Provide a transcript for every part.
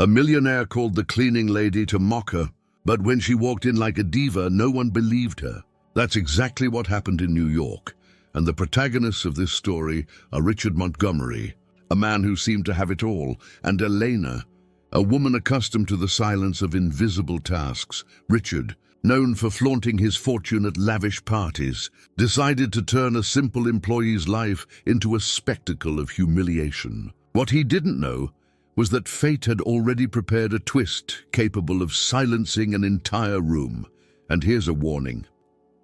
A millionaire called the cleaning lady to mock her, but when she walked in like a diva, no one believed her. That's exactly what happened in New York, and the protagonists of this story are Richard Montgomery, a man who seemed to have it all, and Elena, a woman accustomed to the silence of invisible tasks. Richard, known for flaunting his fortune at lavish parties, decided to turn a simple employee's life into a spectacle of humiliation. What he didn't know was that fate had already prepared a twist capable of silencing an entire room. And here's a warning.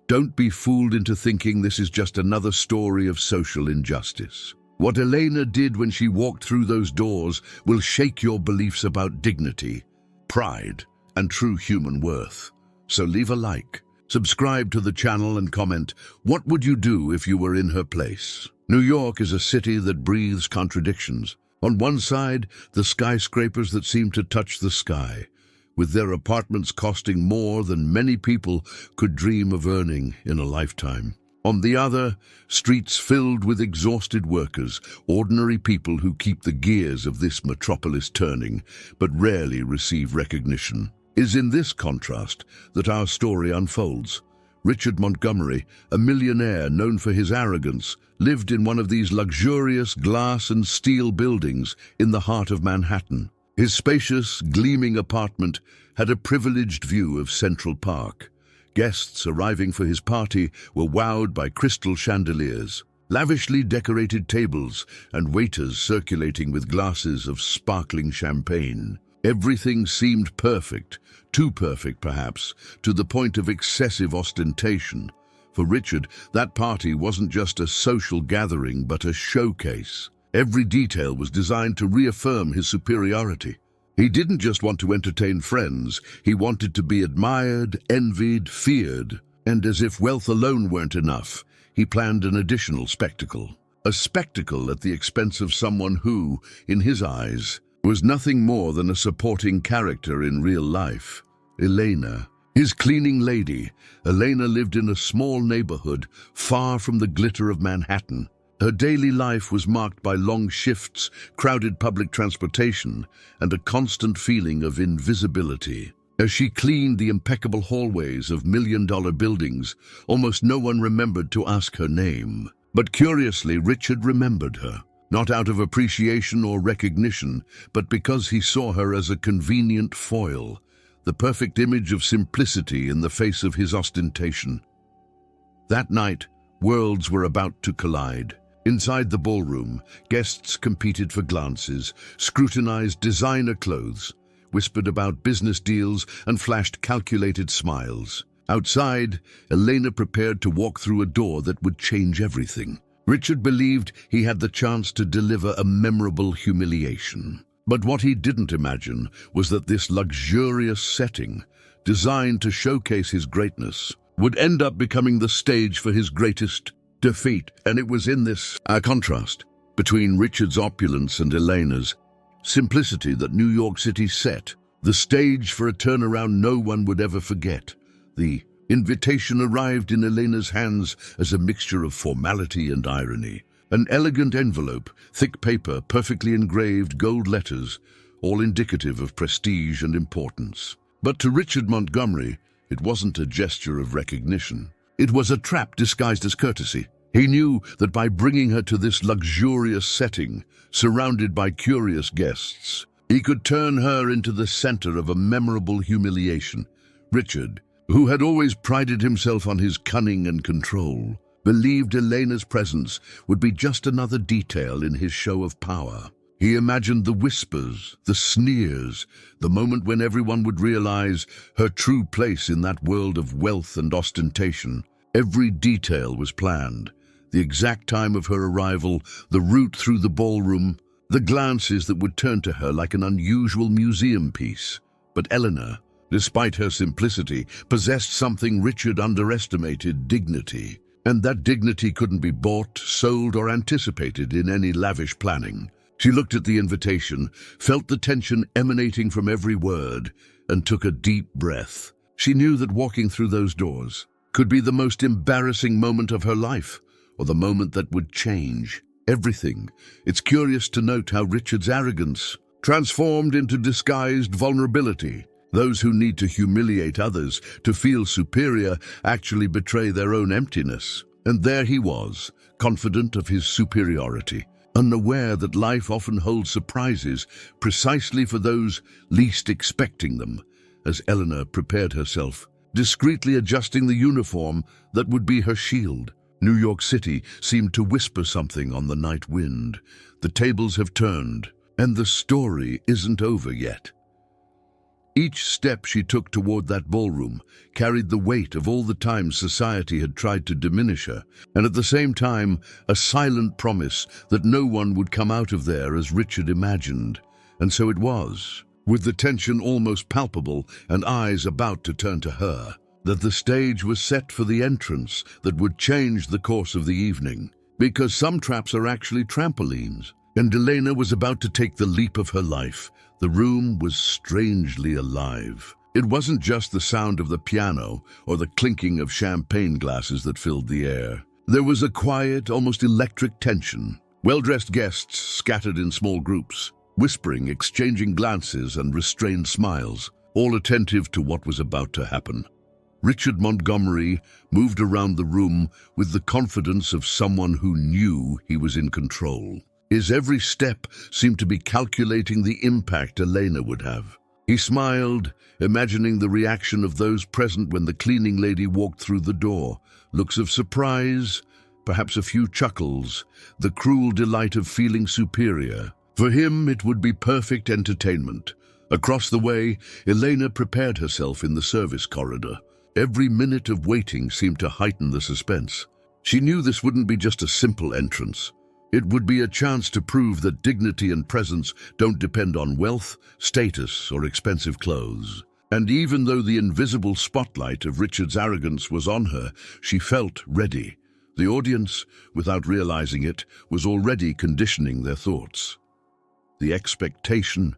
Don't be fooled into thinking this is just another story of social injustice. What Elena did when she walked through those doors will shake your beliefs about dignity, pride, and true human worth. So leave a like, subscribe to the channel, and comment, what would you do if you were in her place? New York is a city that breathes contradictions. On one side, the skyscrapers that seem to touch the sky, with their apartments costing more than many people could dream of earning in a lifetime. On the other, streets filled with exhausted workers, ordinary people who keep the gears of this metropolis turning, but rarely receive recognition. It is in this contrast that our story unfolds. Richard Montgomery, a millionaire known for his arrogance, lived in one of these luxurious glass and steel buildings in the heart of Manhattan. His spacious, gleaming apartment had a privileged view of Central Park. Guests arriving for his party were wowed by crystal chandeliers, lavishly decorated tables, and waiters circulating with glasses of sparkling champagne. Everything seemed perfect, too perfect perhaps, to the point of excessive ostentation. For Richard, that party wasn't just a social gathering but a showcase. Every detail was designed to reaffirm his superiority. He didn't just want to entertain friends, he wanted to be admired, envied, feared. And as if wealth alone weren't enough, he planned an additional spectacle. A spectacle at the expense of someone who, in his eyes, was nothing more than a supporting character in real life. Elena, his cleaning lady. Elena lived in a small neighborhood, far from the glitter of Manhattan. Her daily life was marked by long shifts, crowded public transportation, and a constant feeling of invisibility. As she cleaned the impeccable hallways of million-dollar buildings, almost no one remembered to ask her name. But curiously, Richard remembered her. Not out of appreciation or recognition, but because he saw her as a convenient foil, the perfect image of simplicity in the face of his ostentation. That night, worlds were about to collide. Inside the ballroom, guests competed for glances, scrutinized designer clothes, whispered about business deals, and flashed calculated smiles. Outside, Elena prepared to walk through a door that would change everything. Richard believed he had the chance to deliver a memorable humiliation. But what he didn't imagine was that this luxurious setting, designed to showcase his greatness, would end up becoming the stage for his greatest defeat. And it was in this contrast between Richard's opulence and Elena's simplicity that New York City set the stage for a turnaround no one would ever forget. The invitation arrived in Elena's hands as a mixture of formality and irony. An elegant envelope, thick paper, perfectly engraved gold letters, all indicative of prestige and importance. But to Richard Montgomery, it wasn't a gesture of recognition. It was a trap disguised as courtesy. He knew that by bringing her to this luxurious setting, surrounded by curious guests, he could turn her into the center of a memorable humiliation. Richard, who had always prided himself on his cunning and control, believed Elena's presence would be just another detail in his show of power. He imagined the whispers, the sneers, the moment when everyone would realize her true place in that world of wealth and ostentation. Every detail was planned. The exact time of her arrival, the route through the ballroom, the glances that would turn to her like an unusual museum piece. But Eleanor, despite her simplicity, possessed something Richard underestimated: dignity. And that dignity couldn't be bought, sold, or anticipated in any lavish planning. She looked at the invitation, felt the tension emanating from every word, and took a deep breath. She knew that walking through those doors could be the most embarrassing moment of her life, or the moment that would change everything. It's curious to note how Richard's arrogance, transformed into disguised vulnerability. Those who need to humiliate others, to feel superior, actually betray their own emptiness. And there he was, confident of his superiority, unaware that life often holds surprises precisely for those least expecting them, as Eleanor prepared herself, discreetly adjusting the uniform that would be her shield. New York City seemed to whisper something on the night wind. The tables have turned, and the story isn't over yet. Each step she took toward that ballroom carried the weight of all the times society had tried to diminish her, and at the same time a silent promise that no one would come out of there as Richard imagined. And so it was, with the tension almost palpable and eyes about to turn to her, that the stage was set for the entrance that would change the course of the evening. Because some traps are actually trampolines, and Elena was about to take the leap of her life. The room was strangely alive. It wasn't just the sound of the piano or the clinking of champagne glasses that filled the air. There was a quiet, almost electric tension. Well-dressed guests scattered in small groups, whispering, exchanging glances and restrained smiles, all attentive to what was about to happen. Richard Montgomery moved around the room with the confidence of someone who knew he was in control. His every step seemed to be calculating the impact Elena would have. He smiled, imagining the reaction of those present when the cleaning lady walked through the door. Looks of surprise, perhaps a few chuckles, the cruel delight of feeling superior. For him, it would be perfect entertainment. Across the way, Elena prepared herself in the service corridor. Every minute of waiting seemed to heighten the suspense. She knew this wouldn't be just a simple entrance. It would be a chance to prove that dignity and presence don't depend on wealth, status, or expensive clothes. And even though the invisible spotlight of Richard's arrogance was on her, she felt ready. The audience, without realizing it, was already conditioning their thoughts. The expectation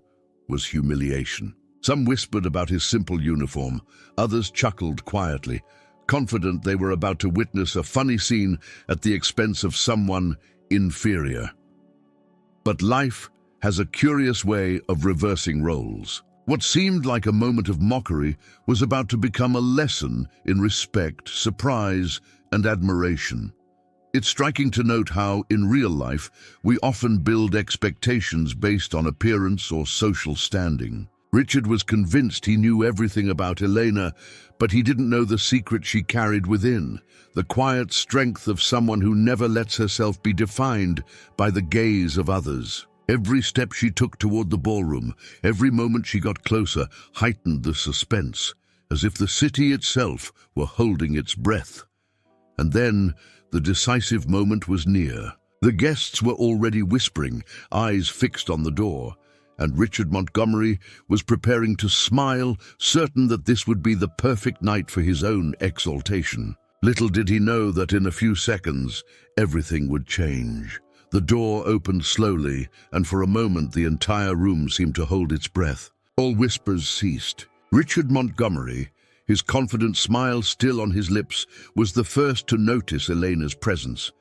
was humiliation. Some whispered about his simple uniform, others chuckled quietly, confident they were about to witness a funny scene at the expense of someone inferior. But life has a curious way of reversing roles. What seemed like a moment of mockery was about to become a lesson in respect, surprise, and admiration. It's striking to note how, in real life, we often build expectations based on appearance or social standing. Richard was convinced he knew everything about Elena, but he didn't know the secret she carried within, the quiet strength of someone who never lets herself be defined by the gaze of others. Every step she took toward the ballroom, every moment she got closer, heightened the suspense, as if the city itself were holding its breath. And then, the decisive moment was near. The guests were already whispering, eyes fixed on the door, and Richard Montgomery was preparing to smile, certain that this would be the perfect night for his own exaltation. Little did he know that in a few seconds, everything would change. The door opened slowly, and for a moment the entire room seemed to hold its breath. All whispers ceased. Richard Montgomery, his confident smile still on his lips, was the first to notice Elena's presence.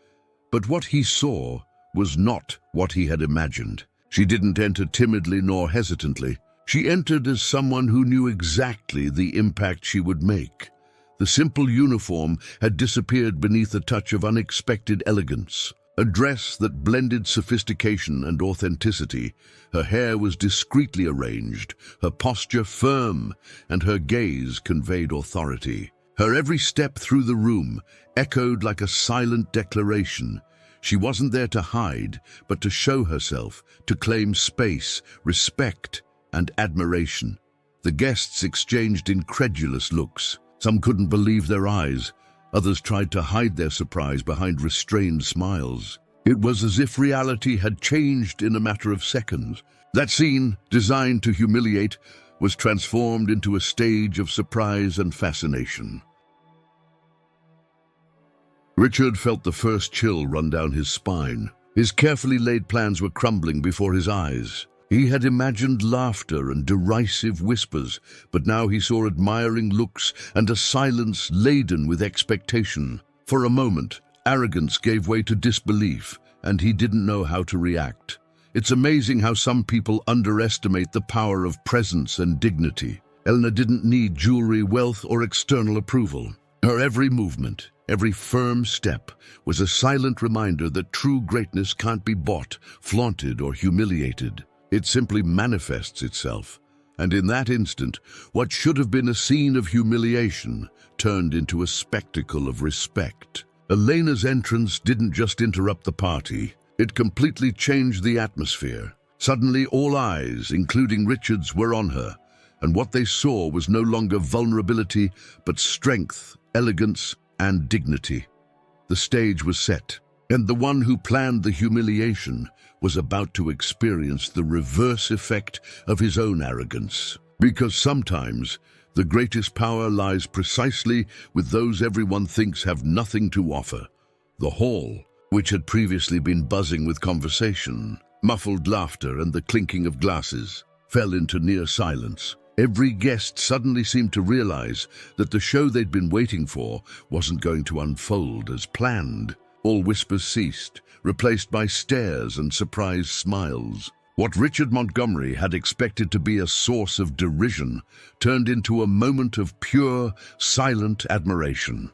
But what he saw was not what he had imagined. She didn't enter timidly nor hesitantly. She entered as someone who knew exactly the impact she would make. The simple uniform had disappeared beneath a touch of unexpected elegance. A dress that blended sophistication and authenticity. Her hair was discreetly arranged, her posture firm, and her gaze conveyed authority. Her every step through the room echoed like a silent declaration. She wasn't there to hide, but to show herself, to claim space, respect, and admiration. The guests exchanged incredulous looks. Some couldn't believe their eyes. Others tried to hide their surprise behind restrained smiles. It was as if reality had changed in a matter of seconds. That scene, designed to humiliate, was transformed into a stage of surprise and fascination. Richard felt the first chill run down his spine. His carefully laid plans were crumbling before his eyes. He had imagined laughter and derisive whispers, but now he saw admiring looks and a silence laden with expectation. For a moment, arrogance gave way to disbelief, and he didn't know how to react. It's amazing how some people underestimate the power of presence and dignity. Elena didn't need jewelry, wealth, or external approval. Her every movement, every firm step, was a silent reminder that true greatness can't be bought, flaunted, or humiliated. It simply manifests itself. And in that instant, what should have been a scene of humiliation turned into a spectacle of respect. Elena's entrance didn't just interrupt the party. It completely changed the atmosphere. Suddenly, all eyes, including Richard's, were on her, and what they saw was no longer vulnerability, but strength, elegance, and dignity. The stage was set, and the one who planned the humiliation was about to experience the reverse effect of his own arrogance. Because sometimes the greatest power lies precisely with those everyone thinks have nothing to offer. The hall, which had previously been buzzing with conversation, muffled laughter, and the clinking of glasses, fell into near silence. Every guest suddenly seemed to realize that the show they'd been waiting for wasn't going to unfold as planned. All whispers ceased, replaced by stares and surprised smiles. What Richard Montgomery had expected to be a source of derision turned into a moment of pure, silent admiration.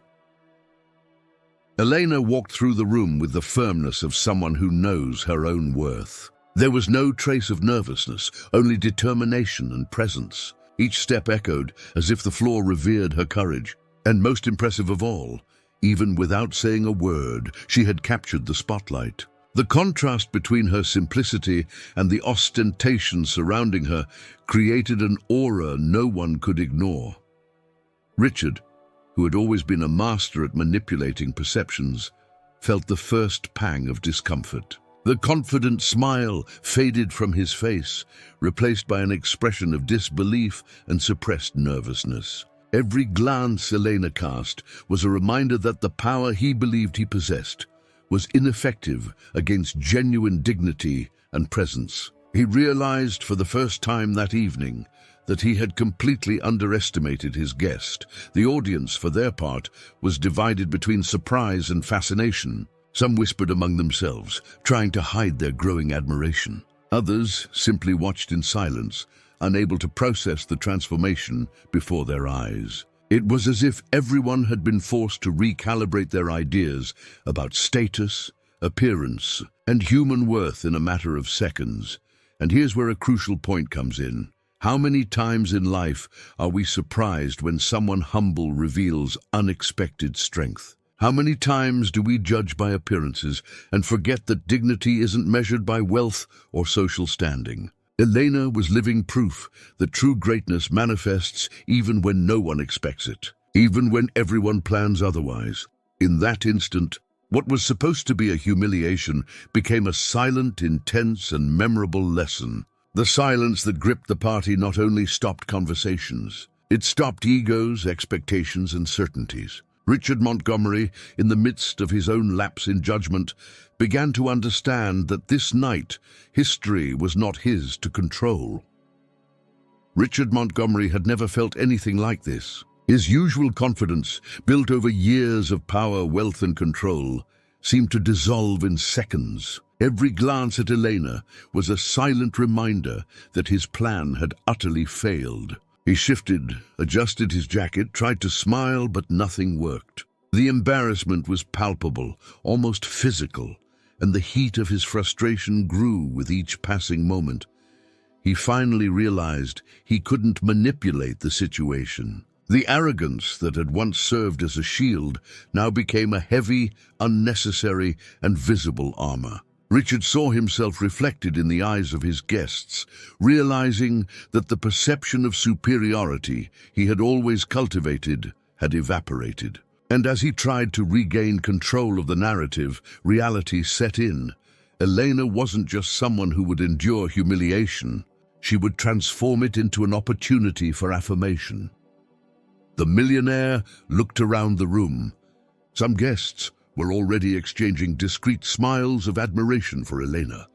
Elena walked through the room with the firmness of someone who knows her own worth. There was no trace of nervousness, only determination and presence. Each step echoed as if the floor revered her courage. And most impressive of all, even without saying a word, she had captured the spotlight. The contrast between her simplicity and the ostentation surrounding her created an aura no one could ignore. Richard, who had always been a master at manipulating perceptions, felt the first pang of discomfort. The confident smile faded from his face, replaced by an expression of disbelief and suppressed nervousness. Every glance Elena cast was a reminder that the power he believed he possessed was ineffective against genuine dignity and presence. He realized for the first time that evening that he had completely underestimated his guest. The audience, for their part, was divided between surprise and fascination. Some whispered among themselves, trying to hide their growing admiration. Others simply watched in silence, unable to process the transformation before their eyes. It was as if everyone had been forced to recalibrate their ideas about status, appearance, and human worth in a matter of seconds. And here's where a crucial point comes in. How many times in life are we surprised when someone humble reveals unexpected strength? How many times do we judge by appearances and forget that dignity isn't measured by wealth or social standing? Elena was living proof that true greatness manifests even when no one expects it, even when everyone plans otherwise. In that instant, what was supposed to be a humiliation became a silent, intense, and memorable lesson. The silence that gripped the party not only stopped conversations, it stopped egos, expectations, and certainties. Richard Montgomery, in the midst of his own lapse in judgment, began to understand that this night, history was not his to control. Richard Montgomery had never felt anything like this. His usual confidence, built over years of power, wealth, and control, seemed to dissolve in seconds. Every glance at Elena was a silent reminder that his plan had utterly failed. He shifted, adjusted his jacket, tried to smile, but nothing worked. The embarrassment was palpable, almost physical, and the heat of his frustration grew with each passing moment. He finally realized he couldn't manipulate the situation. The arrogance that had once served as a shield now became a heavy, unnecessary, and visible armor. Richard saw himself reflected in the eyes of his guests, realizing that the perception of superiority he had always cultivated had evaporated. And as he tried to regain control of the narrative, reality set in. Elena wasn't just someone who would endure humiliation. She would transform it into an opportunity for affirmation. The millionaire looked around the room. Some guests were already exchanging discreet smiles of admiration for Elena.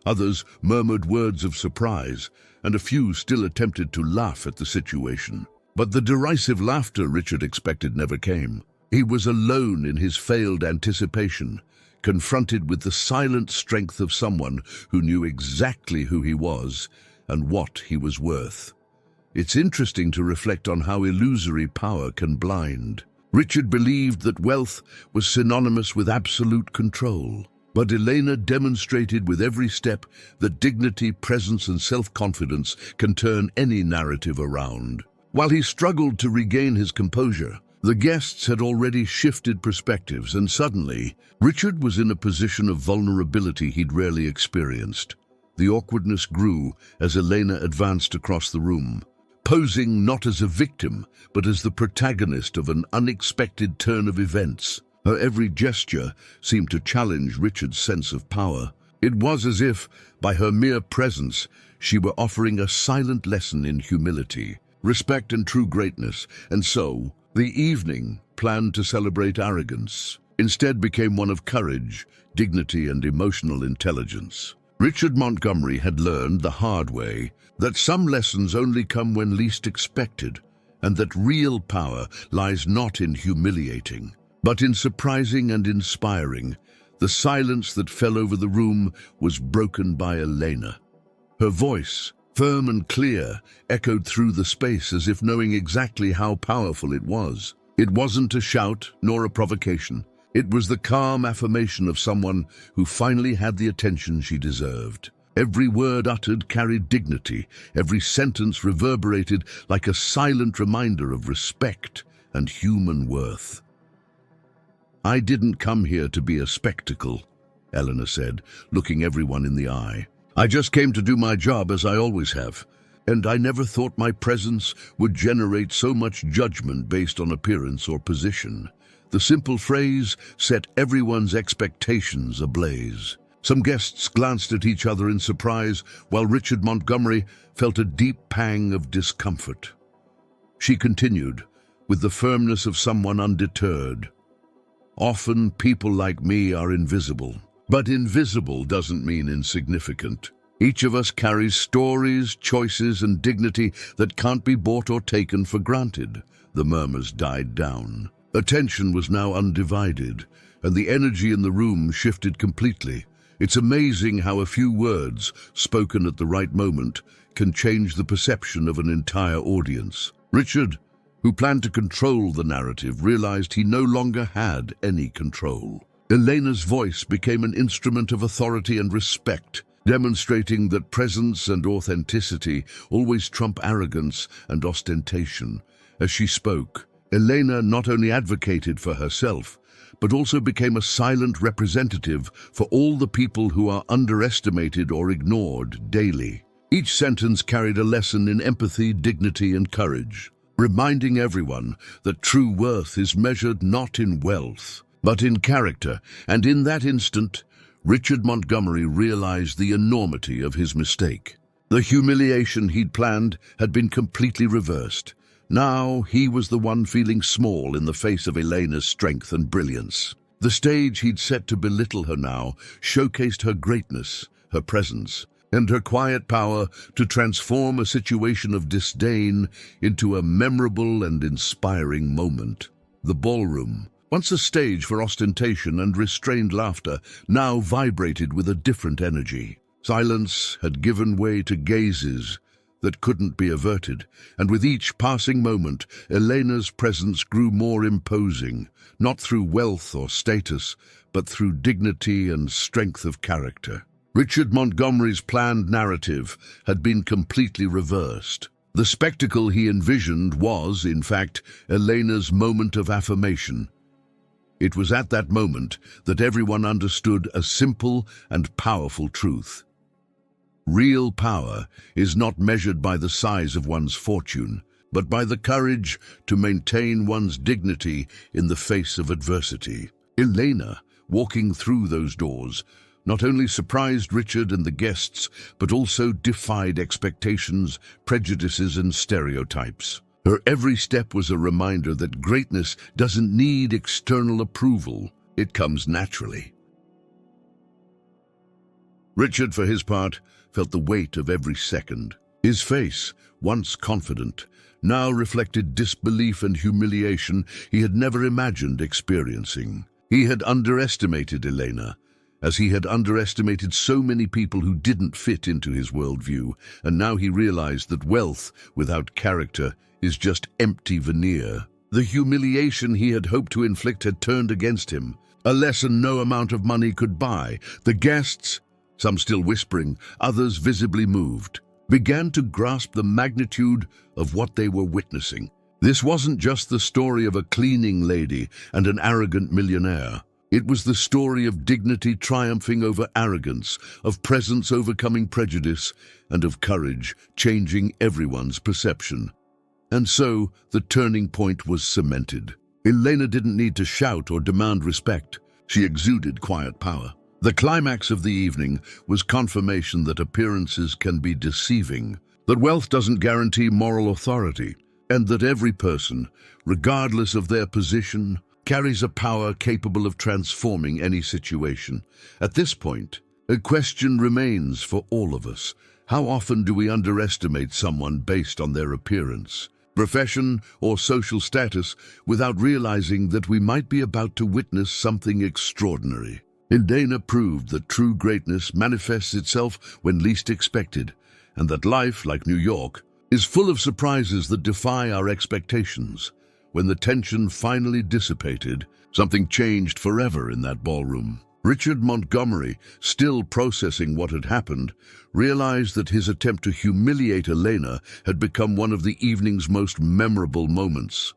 Others murmured words of surprise, and a few still attempted to laugh at the situation. But the derisive laughter Richard expected never came. He was alone in his failed anticipation, confronted with the silent strength of someone who knew exactly who he was and what he was worth. It's interesting to reflect on how illusory power can blind. Richard believed that wealth was synonymous with absolute control, but Elena demonstrated with every step that dignity, presence, and self-confidence can turn any narrative around. While he struggled to regain his composure, the guests had already shifted perspectives, and suddenly, Richard was in a position of vulnerability he'd rarely experienced. The awkwardness grew as Elena advanced across the room, posing not as a victim, but as the protagonist of an unexpected turn of events. Her every gesture seemed to challenge Richard's sense of power. It was as if, by her mere presence, she were offering a silent lesson in humility, respect, and true greatness. And so, the evening, planned to celebrate arrogance, instead became one of courage, dignity, and emotional intelligence. Richard Montgomery had learned the hard way that some lessons only come when least expected, and that real power lies not in humiliating, but in surprising and inspiring. The silence that fell over the room was broken by Elena. Her voice, firm and clear, echoed through the space as if knowing exactly how powerful it was. It wasn't a shout nor a provocation. It was the calm affirmation of someone who finally had the attention she deserved. Every word uttered carried dignity. Every sentence reverberated like a silent reminder of respect and human worth. "I didn't come here to be a spectacle," Eleanor said, looking everyone in the eye. "I just came to do my job as I always have, and I never thought my presence would generate so much judgment based on appearance or position." The simple phrase set everyone's expectations ablaze. Some guests glanced at each other in surprise, while Richard Montgomery felt a deep pang of discomfort. She continued, with the firmness of someone undeterred. "Often people like me are invisible, but invisible doesn't mean insignificant. Each of us carries stories, choices, and dignity that can't be bought or taken for granted." The murmurs died down. Attention was now undivided, and the energy in the room shifted completely. It's amazing how a few words, spoken at the right moment, can change the perception of an entire audience. Richard, who planned to control the narrative, realized he no longer had any control. Elena's voice became an instrument of authority and respect, demonstrating that presence and authenticity always trump arrogance and ostentation. As she spoke, Elena not only advocated for herself, but also became a silent representative for all the people who are underestimated or ignored daily. Each sentence carried a lesson in empathy, dignity, and courage, reminding everyone that true worth is measured not in wealth, but in character. And in that instant, Richard Montgomery realized the enormity of his mistake. The humiliation he'd planned had been completely reversed. Now he was the one feeling small in the face of Elena's strength and brilliance. The stage he'd set to belittle her now showcased her greatness, her presence, and her quiet power to transform a situation of disdain into a memorable and inspiring moment. The ballroom, once a stage for ostentation and restrained laughter, now vibrated with a different energy. Silence had given way to gazes that couldn't be averted, and with each passing moment, Elena's presence grew more imposing, not through wealth or status, but through dignity and strength of character. Richard Montgomery's planned narrative had been completely reversed. The spectacle he envisioned was, in fact, Elena's moment of affirmation. It was at that moment that everyone understood a simple and powerful truth. Real power is not measured by the size of one's fortune, but by the courage to maintain one's dignity in the face of adversity. Elena, walking through those doors, not only surprised Richard and the guests, but also defied expectations, prejudices, and stereotypes. Her every step was a reminder that greatness doesn't need external approval. It comes naturally. Richard, for his part, felt the weight of every second. His face, once confident, now reflected disbelief and humiliation he had never imagined experiencing. He had underestimated Elena, as he had underestimated so many people who didn't fit into his worldview, and now he realized that wealth without character is just empty veneer. The humiliation he had hoped to inflict had turned against him, a lesson no amount of money could buy. The guests, some still whispering, others visibly moved, began to grasp the magnitude of what they were witnessing. This wasn't just the story of a cleaning lady and an arrogant millionaire. It was the story of dignity triumphing over arrogance, of presence overcoming prejudice, and of courage changing everyone's perception. And so, the turning point was cemented. Elena didn't need to shout or demand respect. She exuded quiet power. The climax of the evening was confirmation that appearances can be deceiving, that wealth doesn't guarantee moral authority, and that every person, regardless of their position, carries a power capable of transforming any situation. At this point, a question remains for all of us. How often do we underestimate someone based on their appearance, profession, or social status without realizing that we might be about to witness something extraordinary? Elena proved that true greatness manifests itself when least expected, and that life, like New York, is full of surprises that defy our expectations. When the tension finally dissipated, something changed forever in that ballroom. Richard Montgomery, still processing what had happened, realized that his attempt to humiliate Elena had become one of the evening's most memorable moments,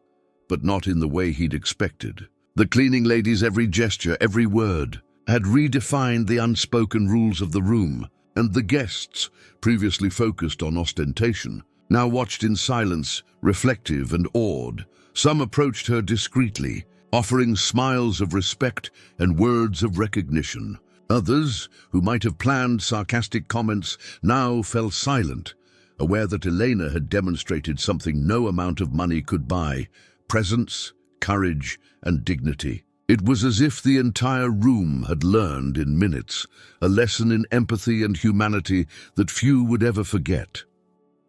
but not in the way he'd expected. The cleaning lady's every gesture, every word, had redefined the unspoken rules of the room, and the guests, previously focused on ostentation, now watched in silence, reflective and awed. Some approached her discreetly, offering smiles of respect and words of recognition. Others, who might have planned sarcastic comments, now fell silent, aware that Elena had demonstrated something no amount of money could buy: presence, courage, and dignity. It was as if the entire room had learned in minutes a lesson in empathy and humanity that few would ever forget.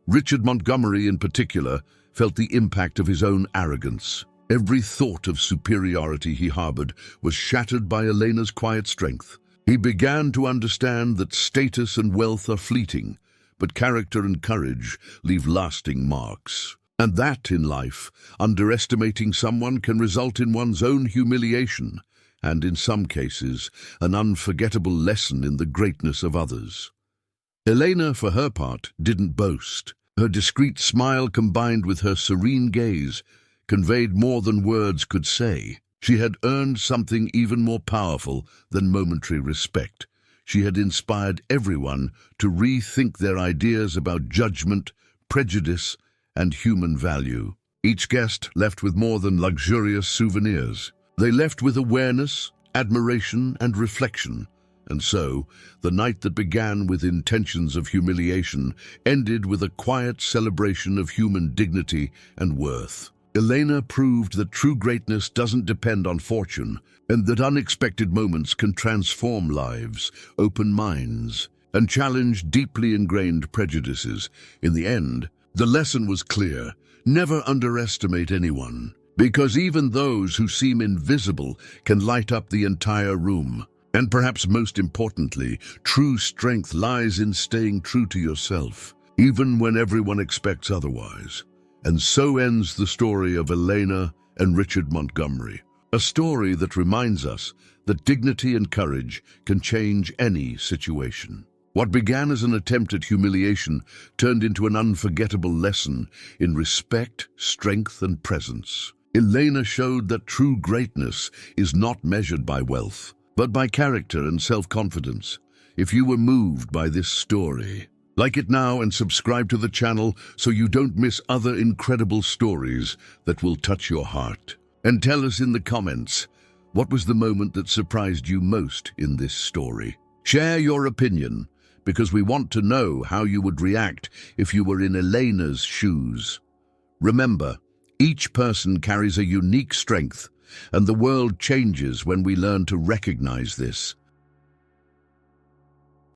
Richard Montgomery, in particular, felt the impact of his own arrogance. Every thought of superiority he harbored was shattered by Elena's quiet strength. He began to understand that status and wealth are fleeting, but character and courage leave lasting marks. And that, in life, underestimating someone can result in one's own humiliation, and in some cases, an unforgettable lesson in the greatness of others. Elena, for her part, didn't boast. Her discreet smile, combined with her serene gaze, conveyed more than words could say. She had earned something even more powerful than momentary respect. She had inspired everyone to rethink their ideas about judgment, prejudice, and human value. Each guest left with more than luxurious souvenirs. They left with awareness, admiration, and reflection. And so, the night that began with intentions of humiliation ended with a quiet celebration of human dignity and worth. Elena proved that true greatness doesn't depend on fortune, and that unexpected moments can transform lives, open minds, and challenge deeply ingrained prejudices. In the end, the lesson was clear: never underestimate anyone, because even those who seem invisible can light up the entire room. And perhaps most importantly, true strength lies in staying true to yourself, even when everyone expects otherwise. And so ends the story of Elena and Richard Montgomery, a story that reminds us that dignity and courage can change any situation. What began as an attempt at humiliation turned into an unforgettable lesson in respect, strength, and presence. Elena showed that true greatness is not measured by wealth, but by character and self-confidence. If you were moved by this story, like it now and subscribe to the channel so you don't miss other incredible stories that will touch your heart. And tell us in the comments, what was the moment that surprised you most in this story? Share your opinion, because we want to know how you would react if you were in Elena's shoes. Remember, each person carries a unique strength, and the world changes when we learn to recognize this.